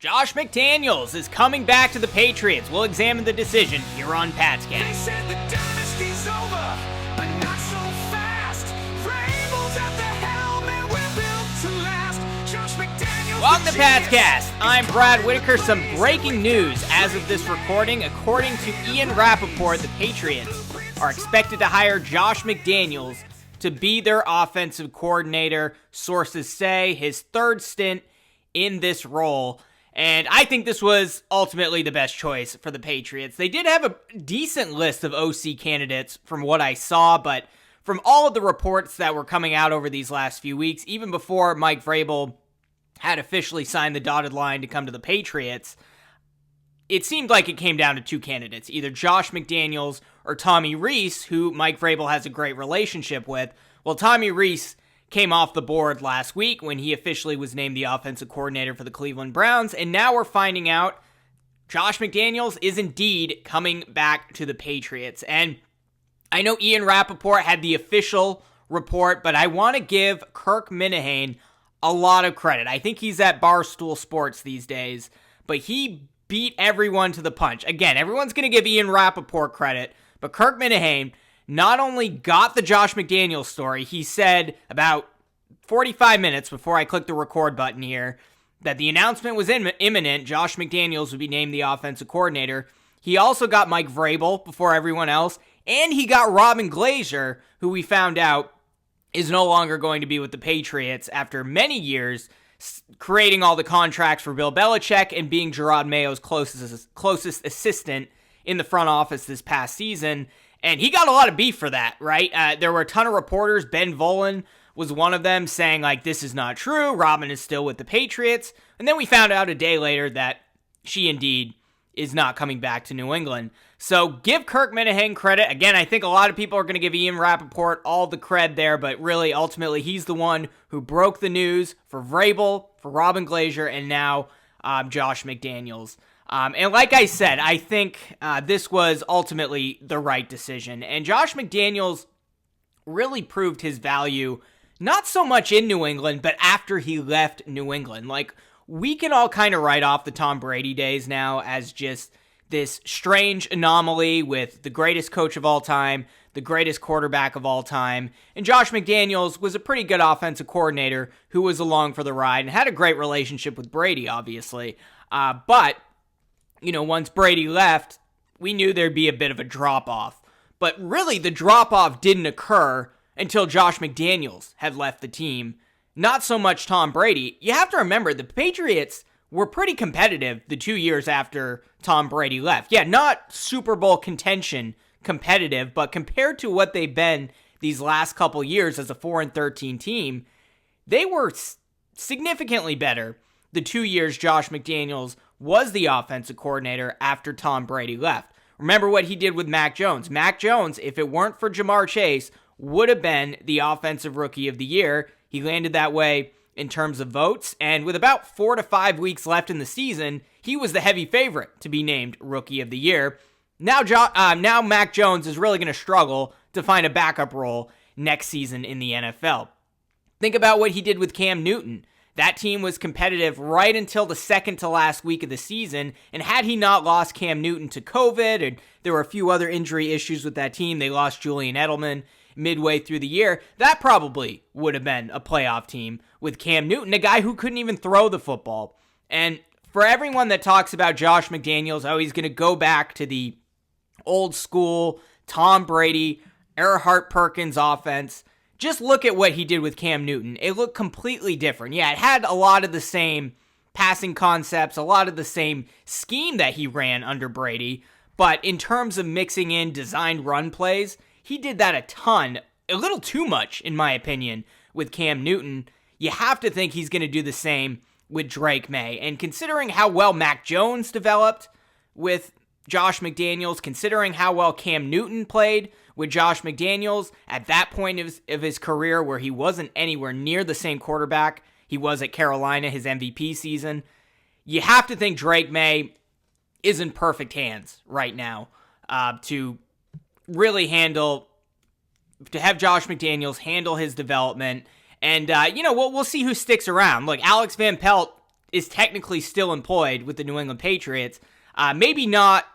Josh McDaniels is coming back to the Patriots. We'll examine the decision here on Patscast. They said the dynasty's over, but not so fast. Vrabel's at the helm and we're built to last. Josh McDaniels. Welcome to Patscast. I'm Brad Whitaker. Some breaking news as of this recording. According to Ian Rappaport, the Patriots are expected to hire Josh McDaniels to be their offensive coordinator. Sources say his third stint in this role. And I think this was ultimately the best choice for the Patriots. They did have a decent list of OC candidates from what I saw, but from all of the reports that were coming out over these last few weeks, even before Mike Vrabel had officially signed the dotted line to come to the Patriots, it seemed like it came down to two candidates, either Josh McDaniels or Tommy Rees, who Mike Vrabel has a great relationship with. Well, Tommy Rees came off the board last week when he officially was named the offensive coordinator for the Cleveland Browns, and now we're finding out Josh McDaniels is indeed coming back to the Patriots. And I know Ian Rappaport had the official report, but I want to give Kirk Minihane a lot of credit. I think he's at Barstool Sports these days, but he beat everyone to the punch. Again, everyone's going to give Ian Rappaport credit, but Kirk Minihane not only got the Josh McDaniels story, he said about 45 minutes before I clicked the record button here that the announcement was imminent. Josh McDaniels would be named the offensive coordinator. He also got Mike Vrabel before everyone else, and he got Robin Glazier, who we found out is no longer going to be with the Patriots after many years creating all the contracts for Bill Belichick and being Gerard Mayo's closest assistant in the front office this past season. And he got a lot of beef for that, right? There were a ton of reporters. Ben Volen was one of them saying, like, this is not true. Robin is still with the Patriots. And then we found out a day later that she indeed is not coming back to New England. So give Kirk Minihane credit. Again, I think a lot of people are going to give Ian Rappaport all the cred there, but really, ultimately, he's the one who broke the news for Vrabel, for Robin Glazier, and now Josh McDaniels. And like I said, I think this was ultimately the right decision. And Josh McDaniels really proved his value, not so much in New England, but after he left New England. Like, we can all kind of write off the Tom Brady days now as just this strange anomaly with the greatest coach of all time, the greatest quarterback of all time. And Josh McDaniels was a pretty good offensive coordinator who was along for the ride and had a great relationship with Brady, obviously. But you know, once Brady left, we knew there'd be a bit of a drop-off. But really, the drop-off didn't occur until Josh McDaniels had left the team. Not so much Tom Brady. You have to remember, the Patriots were pretty competitive the 2 years after Tom Brady left. Yeah, not Super Bowl contention competitive, but compared to what they've been these last couple years as a 4-13 team, they were significantly better the 2 years Josh McDaniels was the offensive coordinator after Tom Brady left. Remember what he did with Mac Jones. Mac Jones, if it weren't for Jamar Chase, would have been the offensive rookie of the year. He landed that way in terms of votes, and with about 4 to 5 weeks left in the season, he was the heavy favorite to be named rookie of the year. Now Mac Jones is really going to struggle to find a backup role next season in the NFL. Think about what he did with Cam Newton. That team was competitive right until the second to last week of the season, and had he not lost Cam Newton to COVID, and there were a few other injury issues with that team, they lost Julian Edelman midway through the year, that probably would have been a playoff team with Cam Newton, a guy who couldn't even throw the football. And for everyone that talks about Josh McDaniels, oh, he's going to go back to the old school Tom Brady, Erhardt Perkins offense, just look at what he did with Cam Newton. It looked completely different. Yeah, it had a lot of the same passing concepts, a lot of the same scheme that he ran under Brady, but in terms of mixing in designed run plays, he did that a ton, a little too much, in my opinion, with Cam Newton. You have to think he's going to do the same with Drake Maye. And considering how well Mac Jones developed with Josh McDaniels, considering how well Cam Newton played with Josh McDaniels at that point of his career where he wasn't anywhere near the same quarterback he was at Carolina, his MVP season, you have to think Drake Maye is in perfect hands right now to really to have Josh McDaniels handle his development. And, we'll see who sticks around. Look, Alex Van Pelt is technically still employed with the New England Patriots. Maybe not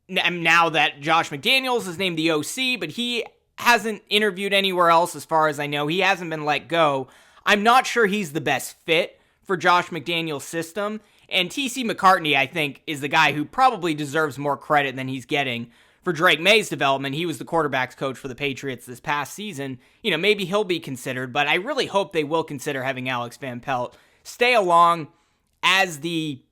now that Josh McDaniels is named the OC, but he hasn't interviewed anywhere else as far as I know. He hasn't been let go. I'm not sure he's the best fit for Josh McDaniels' system. And T.C. McCartney, I think, is the guy who probably deserves more credit than he's getting for Drake Maye's development. He was the quarterback's coach for the Patriots this past season. Maybe he'll be considered, but I really hope they will consider having Alex Van Pelt stay along as the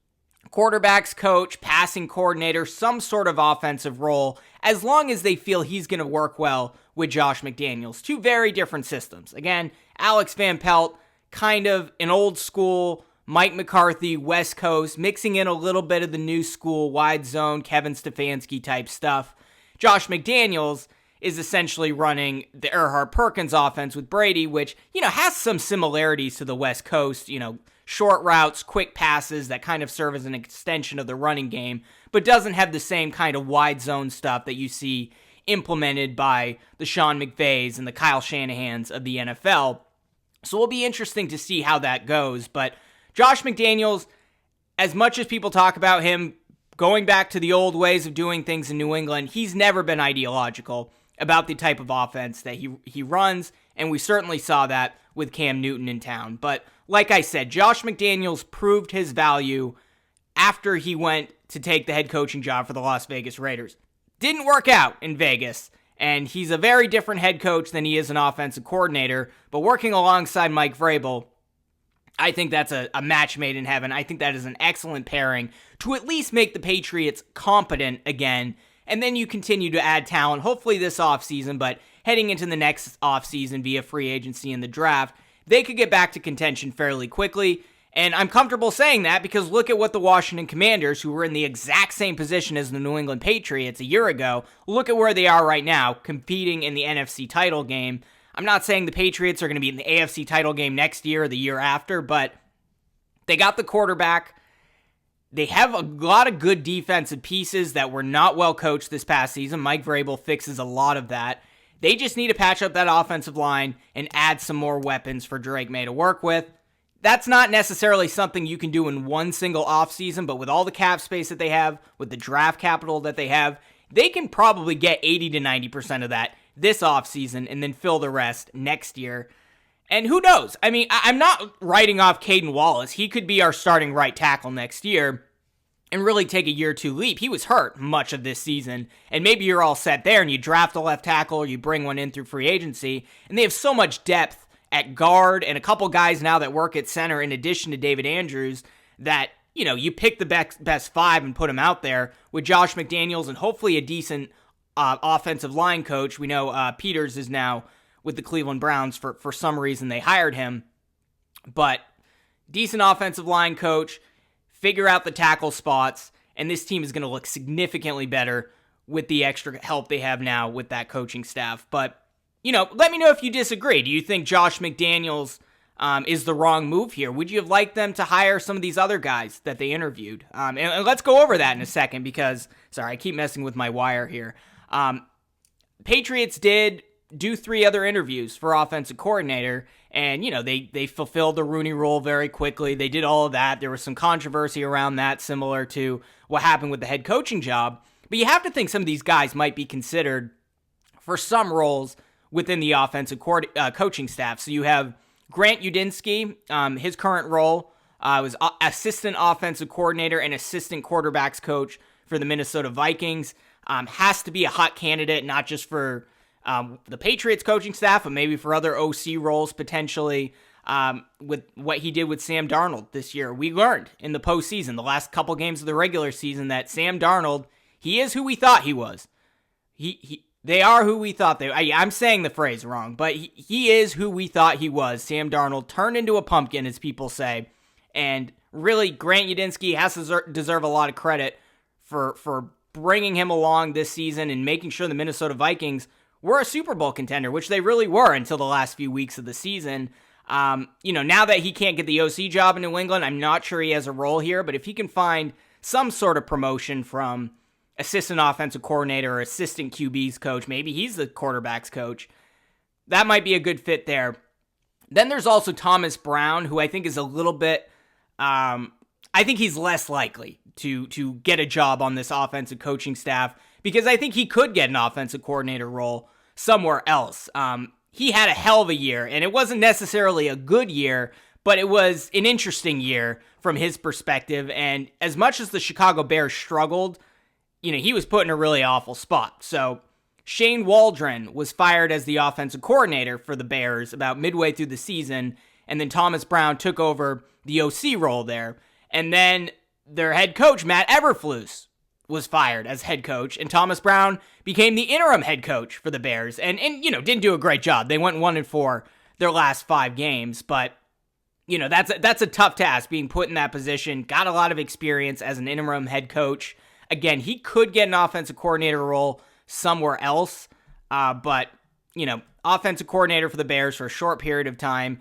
quarterback's coach, passing coordinator, some sort of offensive role, as long as they feel he's going to work well with Josh McDaniels. Two very different systems. Again, Alex Van Pelt, kind of an old school Mike McCarthy, West Coast, mixing in a little bit of the new school, wide zone, Kevin Stefanski type stuff. Josh McDaniels is essentially running the Erhardt-Perkins offense with Brady, which, has some similarities to the West Coast, short routes, quick passes that kind of serve as an extension of the running game, but doesn't have the same kind of wide zone stuff that you see implemented by the Sean McVays and the Kyle Shanahans of the NFL. So it'll be interesting to see how that goes, but Josh McDaniels, as much as people talk about him going back to the old ways of doing things in New England, he's never been ideological about the type of offense that he runs, and we certainly saw that with Cam Newton in town. But like I said, Josh McDaniels proved his value after he went to take the head coaching job for the Las Vegas Raiders. Didn't work out in Vegas, and he's a very different head coach than he is an offensive coordinator, but working alongside Mike Vrabel, I think that's a match made in heaven. I think that is an excellent pairing to at least make the Patriots competent again, and then you continue to add talent, hopefully this offseason, but heading into the next offseason via free agency and the draft, they could get back to contention fairly quickly, and I'm comfortable saying that because look at what the Washington Commanders, who were in the exact same position as the New England Patriots a year ago, look at where they are right now, competing in the NFC title game. I'm not saying the Patriots are going to be in the AFC title game next year or the year after, but they got the quarterback. They have a lot of good defensive pieces that were not well coached this past season. Mike Vrabel fixes a lot of that. They just need to patch up that offensive line and add some more weapons for Drake Maye to work with. That's not necessarily something you can do in one single offseason, but with all the cap space that they have, with the draft capital that they have, they can probably get 80 to 90% of that this offseason and then fill the rest next year. And who knows? I mean, I'm not writing off Caden Wallace. He could be our starting right tackle next year and really take a year or two leap. He was hurt much of this season, and maybe you're all set there and you draft a left tackle or you bring one in through free agency, and they have so much depth at guard and a couple guys now that work at center in addition to David Andrews that, you pick the best five and put them out there with Josh McDaniels and hopefully a decent offensive line coach. We know Peters is now with the Cleveland Browns for some reason they hired him, but decent offensive line coach, figure out the tackle spots, and this team is going to look significantly better with the extra help they have now with that coaching staff. But, let me know if you disagree. Do you think Josh McDaniels is the wrong move here? Would you have liked them to hire some of these other guys that they interviewed? And let's go over that in a second because, sorry, I keep messing with my wire here. Patriots did do 3 other interviews for offensive coordinator, and, they fulfilled the Rooney Rule very quickly. They did all of that. There was some controversy around that, similar to what happened with the head coaching job. But you have to think some of these guys might be considered for some roles within the offensive coaching staff. So you have Grant Udinski, his current role was assistant offensive coordinator and assistant quarterbacks coach for the Minnesota Vikings. Has to be a hot candidate, not just for the Patriots coaching staff, but maybe for other OC roles potentially. With what he did with Sam Darnold this year, we learned in the postseason, the last couple games of the regular season, that Sam Darnold, he is who we thought he was. They are who we thought they. I'm saying the phrase wrong, but he is who we thought he was. Sam Darnold turned into a pumpkin, as people say, and really, Grant Udinski has to deserve a lot of credit for bringing him along this season and making sure the Minnesota Vikings were a Super Bowl contender, which they really were until the last few weeks of the season. Now that he can't get the OC job in New England, I'm not sure he has a role here, but if he can find some sort of promotion from assistant offensive coordinator or assistant QB's coach, maybe he's the quarterback's coach, that might be a good fit there. Then there's also Thomas Brown, who I think is a little bit I think he's less likely to get a job on this offensive coaching staff because I think he could get an offensive coordinator role somewhere else. He had a hell of a year, and it wasn't necessarily a good year, but it was an interesting year from his perspective. And as much as the Chicago Bears struggled, he was put in a really awful spot. So Shane Waldron was fired as the offensive coordinator for the Bears about midway through the season, and then Thomas Brown took over the OC role there. And then their head coach, Matt Eberflus, was fired as head coach, and Thomas Brown became the interim head coach for the Bears, and didn't do a great job. They went 1-4 their last 5 games, but that's a tough task being put in that position. Got a lot of experience as an interim head coach. Again, he could get an offensive coordinator role somewhere else, but offensive coordinator for the Bears for a short period of time.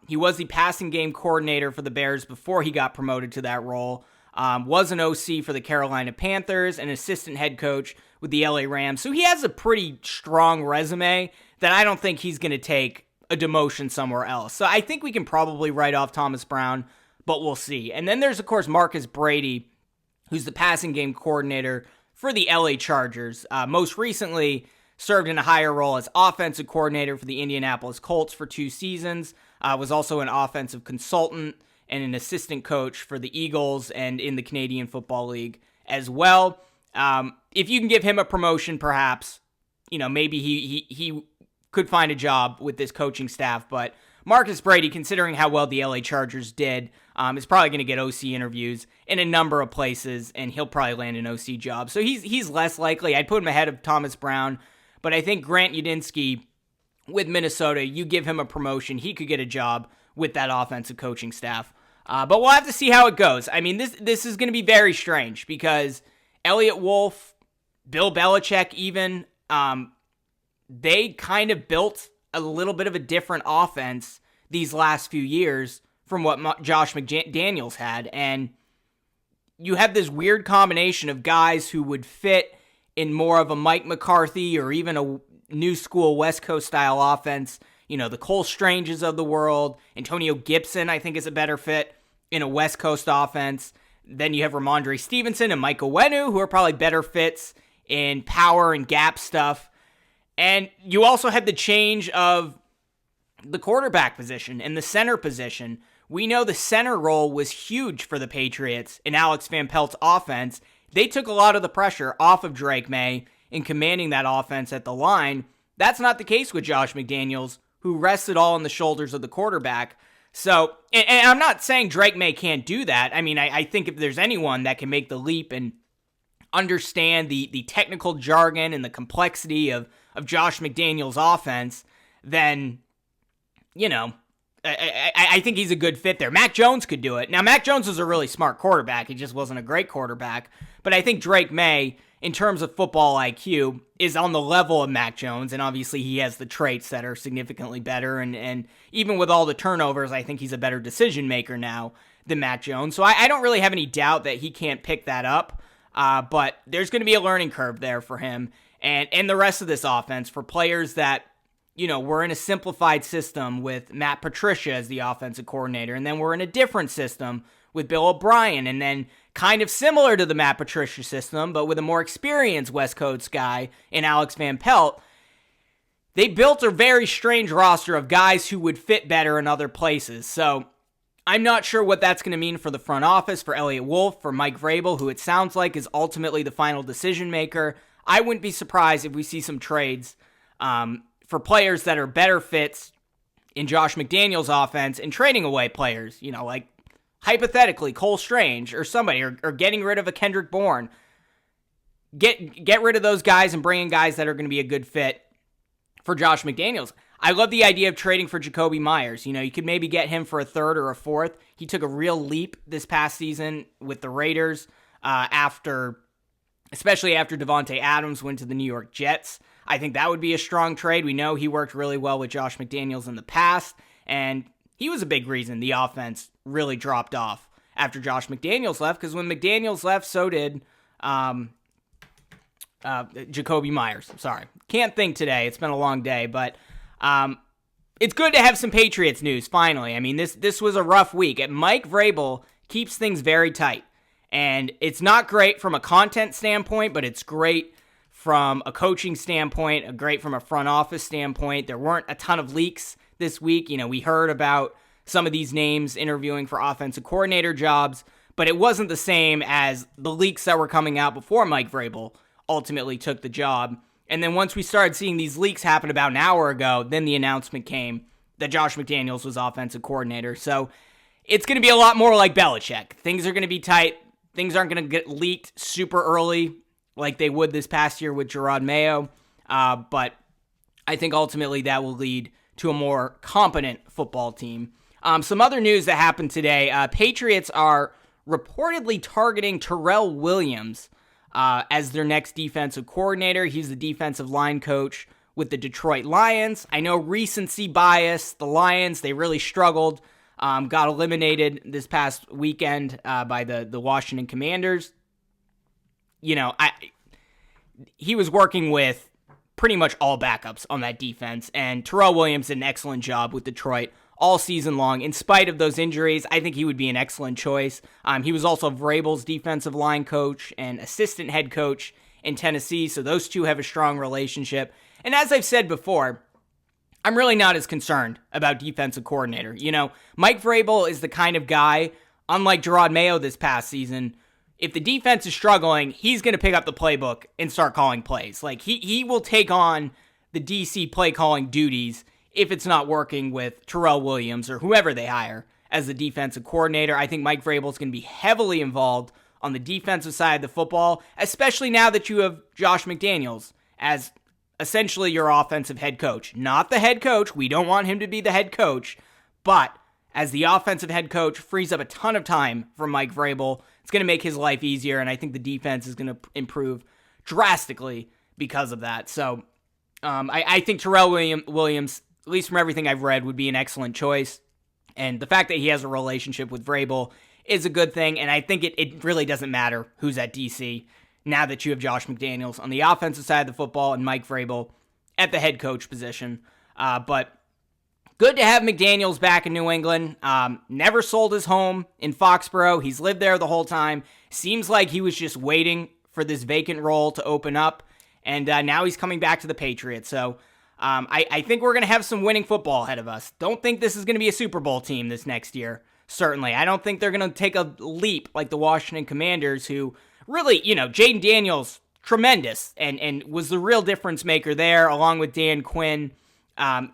He was the passing game coordinator for the Bears before he got promoted to that role. Was an OC for the Carolina Panthers, and assistant head coach with the LA Rams. So he has a pretty strong resume that I don't think he's going to take a demotion somewhere else. So I think we can probably write off Thomas Brown, but we'll see. And then there's, of course, Marcus Brady, who's the passing game coordinator for the LA Chargers. Most recently served in a higher role as offensive coordinator for the Indianapolis Colts for 2 seasons. Was also an offensive consultant and an assistant coach for the Eagles and in the Canadian Football League as well. If you can give him a promotion, perhaps, maybe he could find a job with this coaching staff. But Marcus Brady, considering how well the LA Chargers did, is probably going to get OC interviews in a number of places, and he'll probably land an OC job. So he's less likely. I'd put him ahead of Thomas Brown, but I think Grant Udinski with Minnesota, you give him a promotion, he could get a job with that offensive coaching staff. But we'll have to see how it goes. I mean, this is going to be very strange because Elliott Wolf, Bill Belichick even, they kind of built a little bit of a different offense these last few years from what Josh McDaniels had. And you have this weird combination of guys who would fit in more of a Mike McCarthy or even a new school West Coast style offense. The Cole Stranges of the world. Antonio Gibson, I think, is a better fit in a West Coast offense. Then you have Ramondre Stevenson and Mike Owenu, who are probably better fits in power and gap stuff. And you also had the change of the quarterback position and the center position. We know the center role was huge for the Patriots in Alex Van Pelt's offense. They took a lot of the pressure off of Drake Maye in commanding that offense at the line. That's not the case with Josh McDaniels, who rests it all on the shoulders of the quarterback. So, and I'm not saying Drake Maye can't do that. I mean, I think if there's anyone that can make the leap and understand the technical jargon and the complexity of Josh McDaniels' offense, then, I think he's a good fit there. Mac Jones could do it. Now, Mac Jones was a really smart quarterback. He just wasn't a great quarterback. But I think Drake Maye, in terms of football IQ, is on the level of Mac Jones, and obviously he has the traits that are significantly better, and even with all the turnovers, I think he's a better decision maker now than Mac Jones. So I don't really have any doubt that he can't pick that up, but there's going to be a learning curve there for him, and the rest of this offense for players that, we're in a simplified system with Matt Patricia as the offensive coordinator, and then we're in a different system with Bill O'Brien, and then kind of similar to the Matt Patricia system, but with a more experienced West Coast guy in Alex Van Pelt. They built a very strange roster of guys who would fit better in other places. So I'm not sure what that's going to mean for the front office, for Elliott Wolf, for Mike Vrabel, who it sounds like is ultimately the final decision maker. I wouldn't be surprised if we see some trades for players that are better fits in Josh McDaniels' offense and trading away players, like hypothetically Cole Strange or somebody, or getting rid of a Kendrick Bourne. Get rid of those guys and bring in guys that are going to be a good fit for Josh McDaniels. I love the idea of trading for Jacoby Myers. You could maybe get him for a third or a fourth. He took a real leap this past season with the Raiders especially after Devontae Adams went to the New York Jets. I think that would be a strong trade. We know he worked really well with Josh McDaniels in the past, and he was a big reason the offense really dropped off after Josh McDaniels left, because when McDaniels left, so did Jacoby Myers. Sorry. Can't think today. It's been a long day, but it's good to have some Patriots news, finally. I mean, this was a rough week. Mike Vrabel keeps things very tight. And it's not great from a content standpoint, but it's great from a coaching standpoint, great from a front office standpoint. There weren't a ton of leaks this week. We heard about some of these names interviewing for offensive coordinator jobs, but it wasn't the same as the leaks that were coming out before Mike Vrabel ultimately took the job. And then once we started seeing these leaks happen about an hour ago, then the announcement came that Josh McDaniels was offensive coordinator. So it's going to be a lot more like Belichick. Things are going to be tight. Things aren't going to get leaked super early like they would this past year with Maye. But I think ultimately that will lead to a more competent football team. Some other news that happened today. Patriots are reportedly targeting Terrell Williams as their next defensive coordinator. He's the defensive line coach with the Detroit Lions. I know recency bias. The Lions, they really struggled. Got eliminated this past weekend by the Washington Commanders. He was working with pretty much all backups on that defense, and Terrell Williams did an excellent job with Detroit all season long. In spite of those injuries, I think he would be an excellent choice. He was also Vrabel's defensive line coach and assistant head coach in Tennessee, so those two have a strong relationship. And as I've said before, I'm really not as concerned about defensive coordinator. Mike Vrabel is the kind of guy, unlike Maye this past season, if the defense is struggling, he's going to pick up the playbook and start calling plays. Like, he will take on the DC play calling duties if it's not working with Terrell Williams or whoever they hire as the defensive coordinator. I think Mike Vrabel is going to be heavily involved on the defensive side of the football, especially now that you have Josh McDaniels as essentially your offensive head coach. Not the head coach. We don't want him to be the head coach, but as the offensive head coach, frees up a ton of time for Mike Vrabel. It's going to make his life easier, and I think the defense is going to improve drastically because of that. So I think Terrell Williams, at least from everything I've read, would be an excellent choice. And the fact that he has a relationship with Vrabel is a good thing, and I think it really doesn't matter who's at DC now that you have Josh McDaniels on the offensive side of the football and Mike Vrabel at the head coach position. But good to have McDaniels back in New England. Never sold his home in Foxborough. He's lived there the whole time. Seems like he was just waiting for this vacant role to open up, and now he's coming back to the Patriots. So I think we're going to have some winning football ahead of us. Don't think this is going to be a Super Bowl team this next year, certainly. I don't think they're going to take a leap like the Washington Commanders, who really, Jaden Daniels, tremendous, and was the real difference maker there, along with Dan Quinn,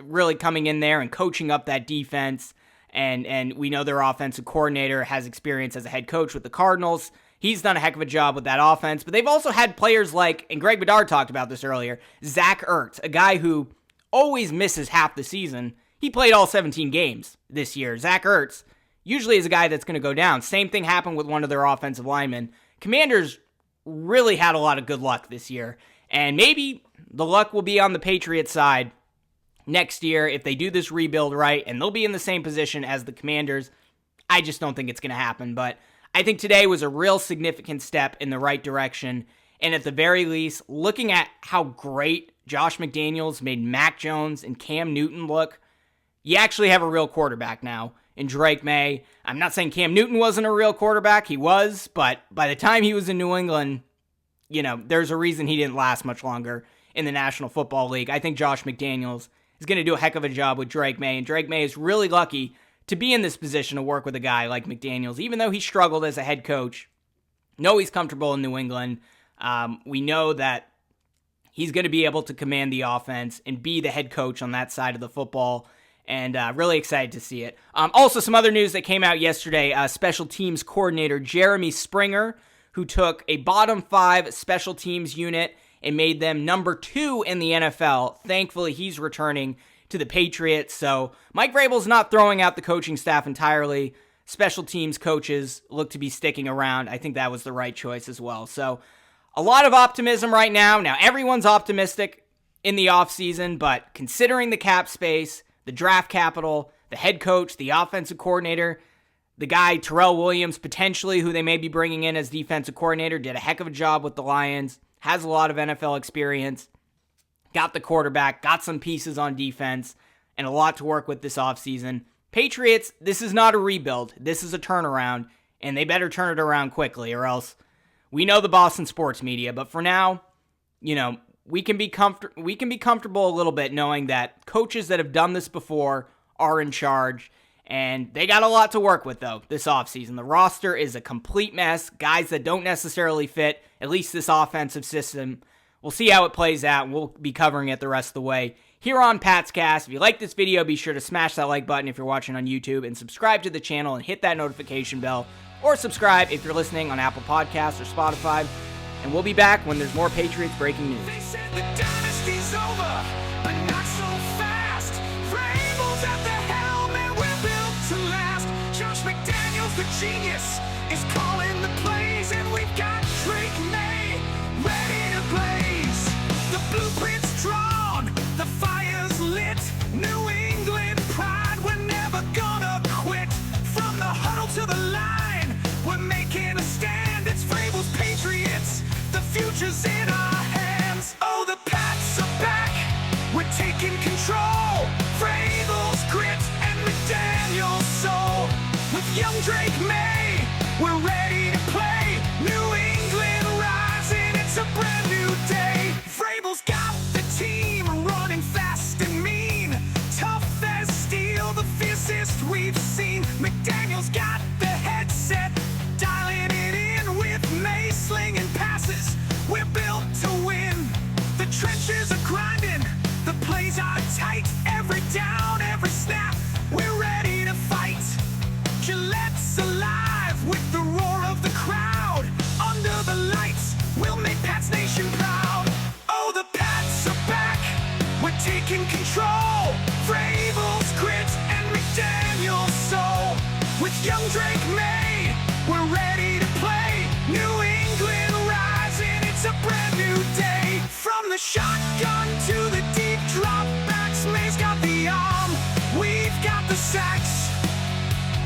really coming in there and coaching up that defense. And we know their offensive coordinator has experience as a head coach with the Cardinals. He's done a heck of a job with that offense. But they've also had players like, and Greg Bedard talked about this earlier, Zach Ertz, a guy who always misses half the season. He played all 17 games this year. Zach Ertz usually is a guy that's going to go down. Same thing happened with one of their offensive linemen. Commanders really had a lot of good luck this year. And maybe the luck will be on the Patriots side next year if they do this rebuild right, and they'll be in the same position as the Commanders. I just don't think it's going to happen, but I think today was a real significant step in the right direction, and at the very least, looking at how great Josh McDaniels made Mac Jones and Cam Newton look, you actually have a real quarterback now in Drake Maye. I'm not saying Cam Newton wasn't a real quarterback, he was, but by the time he was in New England, there's a reason he didn't last much longer in the National Football League. I think Josh McDaniels is going to do a heck of a job with Drake Maye, and Drake Maye is really lucky to be in this position to work with a guy like McDaniels. Even though he struggled as a head coach, know he's comfortable in New England. We know that he's going to be able to command the offense and be the head coach on that side of the football, and really excited to see it. Also, some other news that came out yesterday, special teams coordinator Jeremy Springer, who took a bottom 5 special teams unit and made them number 2 in the NFL. Thankfully, he's returning to the Patriots. So Mike Vrabel's not throwing out the coaching staff entirely. Special teams coaches look to be sticking around. I think that was the right choice as well. So a lot of optimism right now. Now, everyone's optimistic in the offseason, but considering the cap space, the draft capital, the head coach, the offensive coordinator, the guy, Terrell Williams, potentially, who they may be bringing in as defensive coordinator, did a heck of a job with the Lions. Has a lot of NFL experience, got the quarterback, got some pieces on defense, and a lot to work with this offseason. Patriots, this is not a rebuild. This is a turnaround, and they better turn it around quickly, or else we know the Boston sports media. But for now, we can be comfortable a little bit knowing that coaches that have done this before are in charge, and they got a lot to work with, though, this offseason. The roster is a complete mess. Guys that don't necessarily fit, at least this offensive system. We'll see how it plays out, and we'll be covering it the rest of the way here on Pat's Cast. If you like this video, be sure to smash that like button if you're watching on YouTube, and subscribe to the channel and hit that notification bell, or subscribe if you're listening on Apple Podcasts or Spotify. And we'll be back when there's more Patriots breaking news. They said the dynasty's over, but not so fast. Vrabel's at the helm and we're built to last. Josh McDaniels, the genius, is calling the plays, and we've got Drake Maye ready to blaze. The blueprint's drawn, the fire's lit. New England pride, we're never gonna quit. From the huddle to the line, we're making a stand. It's Vrabel's Patriots. The future's in our hands. Oh, the Pats are back. We're taking control. Vrabel's grit and McDaniels' soul. With young Drake Maye, we're ready to play. New England rising. It's a brand new day. Vrabel's got the team running fast and mean. Tough as steel, the fiercest we've seen. McDaniels got the headset, dialing it in with Maye slinging passes. We're built to win. The trenches are grinding, the plays are tight. Every down, every snap, we're ready to fight. Gillette's alive with the roar of the crowd. Under the lights, we'll make Pats Nation proud. Oh, the Pats are back. We're taking control. Vrabel's grit and McDaniels' soul. With young Drake Maye, we're ready to play. New England rising, it's a brand new day. From the shotgun to the deep drop backs, Maye's got the arm, we've got the sacks.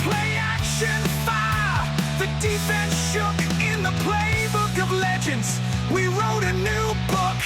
Play action fire, the defense shook. In the playbook of legends, we wrote a new book.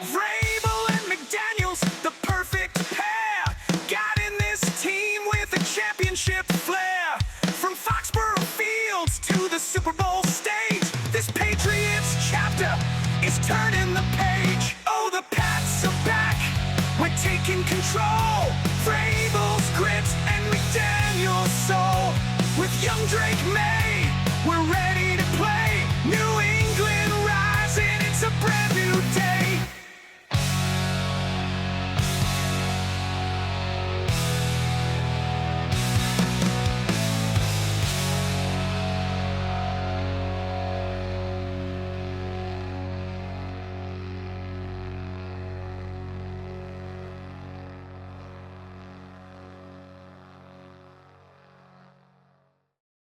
Vrabel and McDaniels, the perfect pair. Guiding this team with a championship flair. From Foxborough Fields to the Super Bowl stage, this Patriots chapter is turning the page. Oh, the Pats are back. We're taking control. Vrabel's grit and McDaniels' soul. With young Drake Maye, we're ready